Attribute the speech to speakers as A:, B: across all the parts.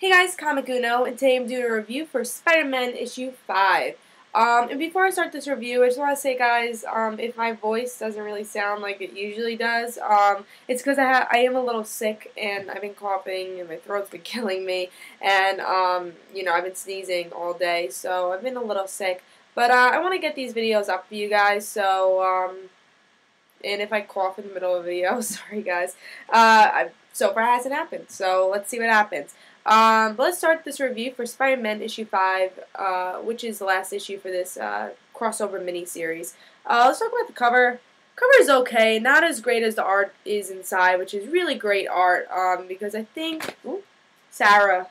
A: Hey guys, Comic Uno, and today I'm doing a review for Spider-Man issue 5. And before I start this review, I just want to say, guys, if my voice doesn't really sound like it usually does, it's because I am a little sick, and I've been coughing, and my throat's been killing me, and, I've been sneezing all day, so I've been a little sick. But, I want to get these videos up for you guys, so, and if I cough in the middle of a video, sorry guys. So far it hasn't happened, so let's see what happens. But let's start this review for Spider-Man issue 5, which is the last issue for this crossover mini-series. Let's talk about the cover. Cover is okay, not as great as the art is inside, which is really great art, because I think Sarah,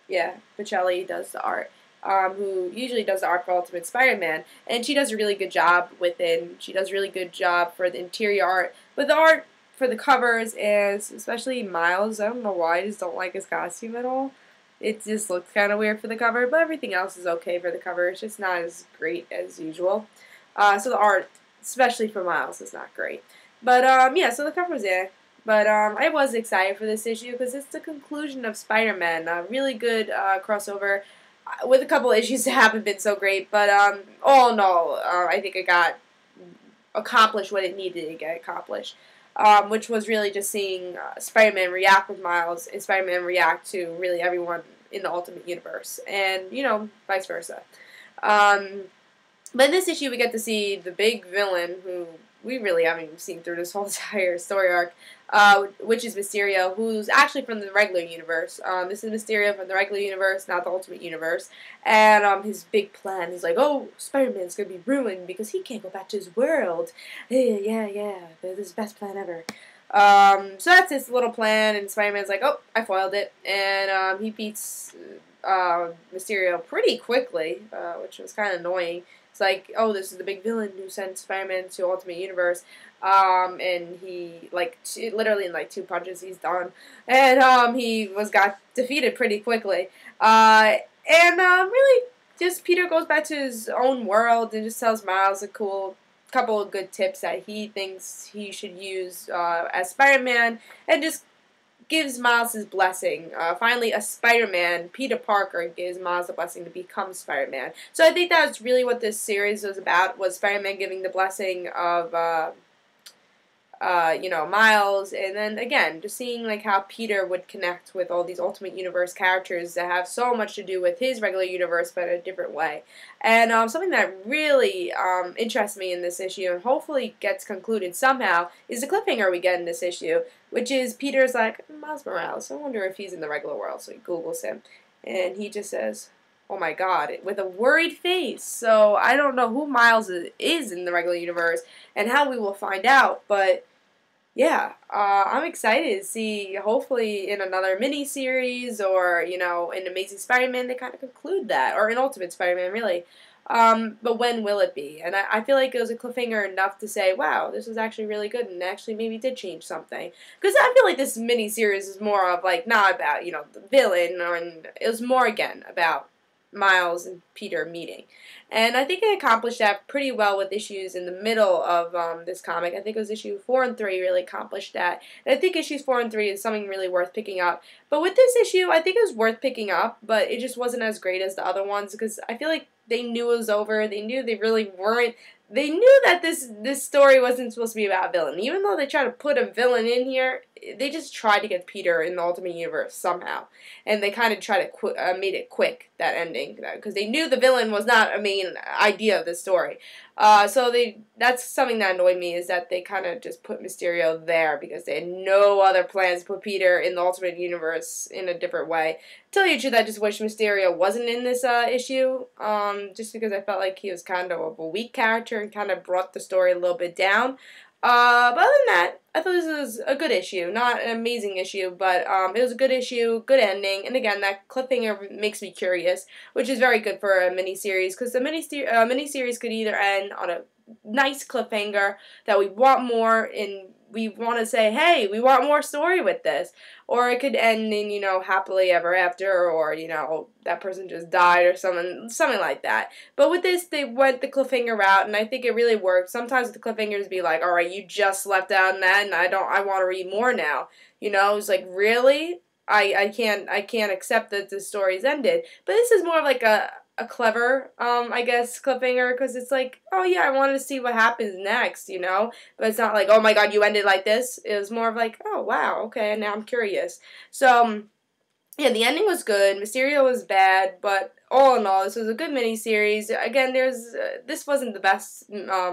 A: Pichelli does the art. Who usually does the art for Ultimate Spider-Man, and she does a really good job within. She does a really good job for the interior art, but the art for the covers is, especially Miles, I don't know why, I just don't like his costume at all. It just looks kind of weird for the cover, but everything else is okay for the cover. It's just not as great as usual. So the art, especially for Miles, is not great. But, so the cover was there. But I was excited for this issue because it's the conclusion of Spider-Man. A really good crossover with a couple issues that haven't been so great, but all in all, I think it got accomplished what it needed to get accomplished, which was really just seeing Spider-Man react with Miles and Spider-Man react to really everyone in the Ultimate Universe, and, vice versa. But in this issue, we get to see the big villain, who we really haven't even seen through this whole entire story arc, which is Mysterio, who's actually from the regular universe. This is Mysterio from the regular universe, not the Ultimate Universe. And his big plan is like, oh, Spider-Man's going to be ruined because he can't go back to his world. Yeah, this is the best plan ever. So that's his little plan, and Spider-Man's like, oh, I foiled it. And he beats Mysterio pretty quickly, which was kind of annoying. It's like, oh, this is the big villain who sent Spider-Man to Ultimate Universe, and he, literally in, 2 punches, he's done. And, he got defeated pretty quickly. Really, just Peter goes back to his own world and just tells Miles a couple of good tips that he thinks he should use, as Spider-Man, and just gives Miles his blessing. Finally, a Spider-Man, Peter Parker, gives Miles the blessing to become Spider-Man. So I think that's really what this series was about, was Spider-Man giving the blessing of, Miles, and then, again, just seeing, how Peter would connect with all these Ultimate Universe characters that have so much to do with his regular universe, but in a different way. And something that really interests me in this issue, and hopefully gets concluded somehow, is the cliffhanger we get in this issue, which is Peter's like, Miles Morales, I wonder if he's in the regular world, so he Googles him, and he just says, oh my god, with a worried face. So I don't know who Miles is in the regular universe, and how we will find out, but yeah, I'm excited to see, hopefully in another mini-series, or, in Amazing Spider-Man, they kind of conclude that, or in Ultimate Spider-Man, really. But when will it be? And I feel like it was a cliffhanger enough to say, wow, this was actually really good, and actually maybe did change something. Because I feel like this mini-series is more of, not about, the villain, and it was more, again, about Miles and Peter meeting. And I think it accomplished that pretty well with issues in the middle of this comic. I think it was issue 4 and 3 really accomplished that. And I think issues 4 and 3 is something really worth picking up. But with this issue, I think it was worth picking up, but it just wasn't as great as the other ones, because I feel like they knew it was over. They knew they really weren't. They knew that this story wasn't supposed to be about a villain. Even though they tried to put a villain in here, they just tried to get Peter in the Ultimate Universe somehow. And they kind of tried to made it quick, that ending, because they knew the villain was not a main idea of the story. That's something that annoyed me, is that they kind of just put Mysterio there because they had no other plans to put Peter in the Ultimate Universe in a different way. To tell you the truth, I just wish Mysterio wasn't in this issue, just because I felt like he was kind of a weak character and kind of brought the story a little bit down. But other than that, I thought this was a good issue. Not an amazing issue, but it was a good issue, good ending. And again, that cliffhanger makes me curious, which is very good for a miniseries, because the miniseries could either end on a nice cliffhanger that we want more, and we want to say, hey, we want more story with this. Or it could end in, happily ever after, or, that person just died or something like that. But with this, they went the cliffhanger route, and I think it really worked. Sometimes the cliffhangers be like, alright, you just left out on that, and I want to read more now. It's like, really? I can't accept that the story's ended. But this is more of like a clever, I guess, cliffhanger, because it's like, oh yeah, I wanted to see what happens next, you know? But it's not like, oh my god, you ended like this. It was more of like, oh wow, okay, now I'm curious. So, yeah, the ending was good. Mysterio was bad, but all in all, this was a good miniseries. Again, this wasn't the best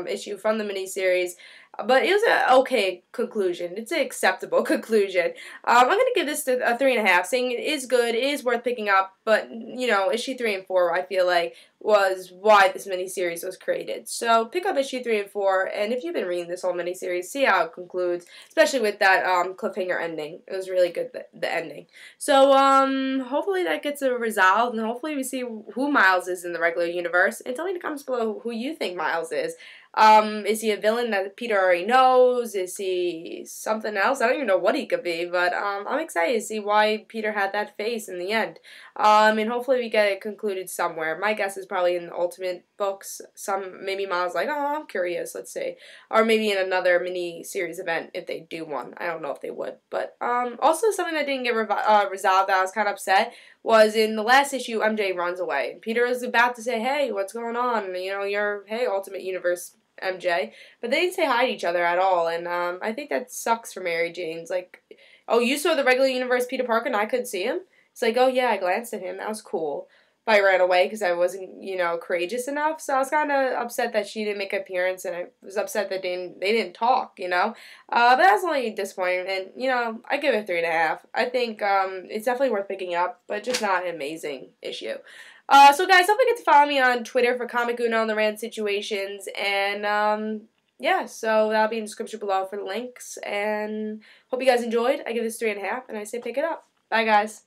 A: issue from the miniseries, but it was an okay conclusion. It's an acceptable conclusion. I'm gonna give this a 3.5, saying it is good, it is worth picking up, but you know, issue 3 and 4, I feel like, was why this miniseries was created. So pick up issue 3 and 4, and if you've been reading this whole miniseries, see how it concludes, especially with that cliffhanger ending. It was really good, the ending. So hopefully that gets resolved, and hopefully we see who Miles is in the regular universe. And tell me in the comments below who you think Miles is. Is he a villain that Peter already knows? Is he something else? I don't even know what he could be, but I'm excited to see why Peter had that face in the end. And hopefully we get it concluded somewhere. My guess is probably in the Ultimate books. Maybe Miles like, oh, I'm curious, let's see. Or maybe in another mini-series event if they do one. I don't know if they would. But also something that didn't get resolved that I was kind of upset was in the last issue, MJ runs away. Peter was about to say, hey, what's going on? You know, hey, Ultimate Universe MJ. But they didn't say hi to each other at all, and I think that sucks for Mary Jane's. Like, oh, you saw the regular universe Peter Parker and I couldn't see him? It's like, oh yeah, I glanced at him. That was cool. But I ran away because I wasn't, you know, courageous enough. So I was kind of upset that she didn't make an appearance, and I was upset that they didn't talk, you know. But that's only disappointing, and, you know, I give it 3.5. I think it's definitely worth picking up, but just not an amazing issue. So guys, don't forget to follow me on Twitter for Comic Uno and the Rand Situations, and yeah, so that'll be in the description below for the links, and hope you guys enjoyed. I give this 3.5, and I say pick it up. Bye guys.